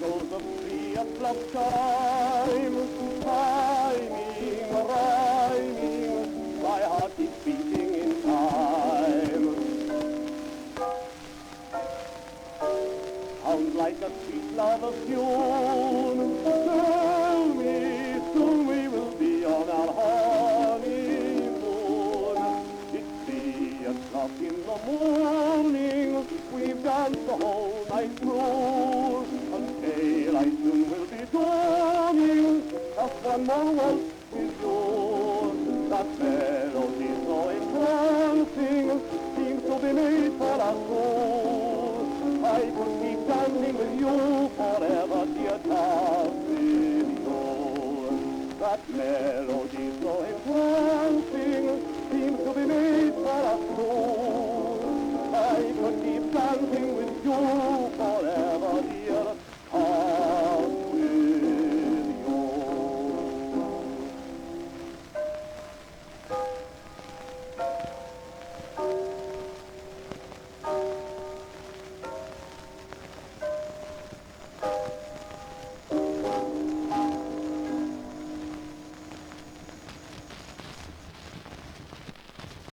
goes the free at love time, timing, rhyming, my heart keeps beating in time. Sounds like a sweet lover's tune. Tell me, soon we will be on our honeymoon. It's 3 o'clock in the morning, we've danced the whole night through, and daylight soon will be dawning. Just one more waltz with you. That melody so entrancing seems to be made for us two. I could keep dancing with you forever, dear Tartino. That melody so entrancing seems to be made for us two.